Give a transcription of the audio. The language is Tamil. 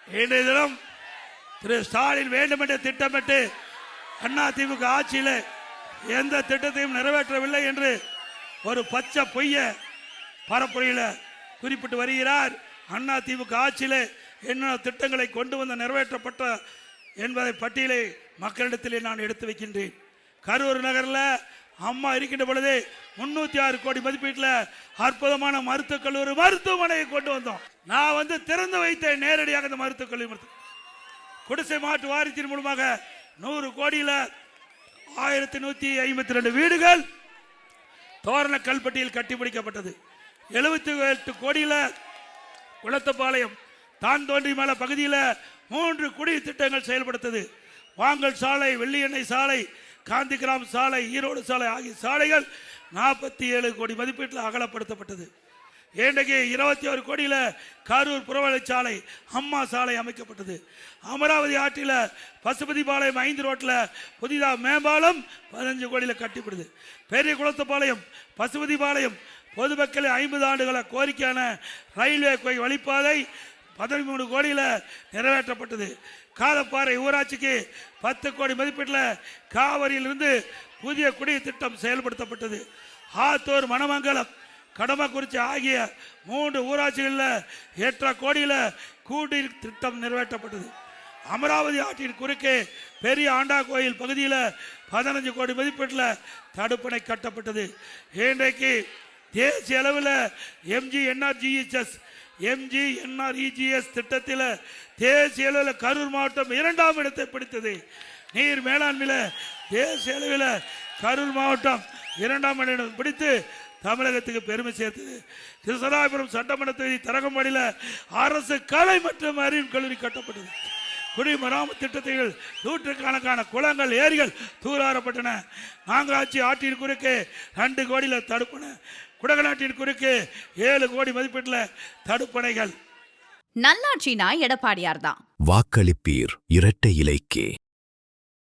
இன்றைய தினம் திரு ஸ்டாலின் வேண்டுமென்று திட்டமிட்டு அதிமுக ஆட்சியில் எந்த திட்டத்தையும் நிறைவேற்றவில்லை என்று ஒரு பச்சை பொய்ய பரப்புரையில் குறிப்பிட்டு வருகிறார். அதிமுக ஆட்சியில் என்ன திட்டங்களை கொண்டு வந்து நிறைவேற்றப்பட்ட என்பதை பட்டியலை மக்களிடத்திலே நான் எடுத்து வைக்கின்றேன். கரூர் நகரில் அம்மா இருக்கின்ற பொழுது 306 கோடி மதிப்பீட்டில் அற்புதமான மருத்துவக் கல்லூரி மருத்துவமனையை கொண்டு வந்தோம். நான் திறந்து வைத்தேன் நேரடியாக இந்த மருத்துவக் கல்லூரி. குடிசை மாற்று வாரியத்தின் மூலமாக 100 கோடியில் 1152 வீடுகள் தோரண கல்பட்டியில் கட்டி முடிக்கப்பட்டது. 78 கோடியில் குளத்தப்பாளையம் தான் தோன்றி மேல பகுதியில் 3 குடிநீர் திட்டங்கள் செயல்படுத்தது. வாங்கல் சாலை, வெள்ளி எண்ணெய் சாலை, காந்தி கிராம் சாலை, ஈரோடு சாலை ஆகிய சாலைகள் 47 கோடி மதிப்பீட்டில் அகலப்படுத்தப்பட்டது. இன்றைக்கு 21 கோடியில் கரூர் புறவழிச்சாலை, அம்மா சாலை அமைக்கப்பட்டது. அமராவதி ஆற்றில் பசுபதி பாளையம் 5 ரோட்டில் புதிதாக மேம்பாலம் 15 கோடியில் கட்டிப்படுது. பெரிய குளத்துப்பாளையம், பசுபதி பாளையம் பொதுமக்கள் 50 ஆண்டுகள கோரிக்கையான ரயில்வே வழிப்பாதை 13 கோடியில் நிறைவேற்றப்பட்டது. காலப்பாறை ஊராட்சிக்கு 10 கோடி மதிப்பீட்டில் காவிரியிலிருந்து புதிய குடிநீர் திட்டம் செயல்படுத்தப்பட்டது. ஆத்தூர், மணமங்கலம், கடமக்குறிச்சி ஆகிய 3 ஊராட்சிகளில் 8 கோடியில் குடிநீர் திட்டம் நிறைவேற்றப்பட்டது. அமராவதி ஆற்றின் குறுக்கே பெரிய ஆண்டா கோயில் பகுதியில் 15 கோடி மதிப்பீட்டில் தடுப்பணை கட்டப்பட்டது. இன்றைக்கு தேசிய அளவில் எம்ஜிஎன்ஆர்இஜிஎஸ் திட்டத்தில் தேசிய அளவில் கரூர் மாவட்டம் 2ஆம் இடத்தை பிடித்தது. நீர் மேலாண்மையில் தேசிய அளவில் கரூர் மாவட்டம் 2ஆம் இடம் பிடித்து தமிழகத்துக்கு பெருமை சேர்த்தது. கிருஷ்ணராயபுரம் சட்டமன்ற தொகுதி தரங்கம்பாடியில் அரசு கலை மற்றும் அறிவியல் கல்லூரி கட்டப்பட்டது. குடிமராமத்து திட்டத்தில் 100கணக்கான குளங்கள், ஏரிகள் தூராறப்பட்டன. நாங்களாட்சி ஆற்றின் குறுக்கே 2 கோடியில் தடுப்பணை, குடகநாட்டின் குறுக்கே 7 கோடி மதிப்பீட்டில் தடுப்பணைகள். நல்லாட்சினா எடப்பாடியார் தான். வாக்களிப்பீர் இரட்டை இலைக்கே.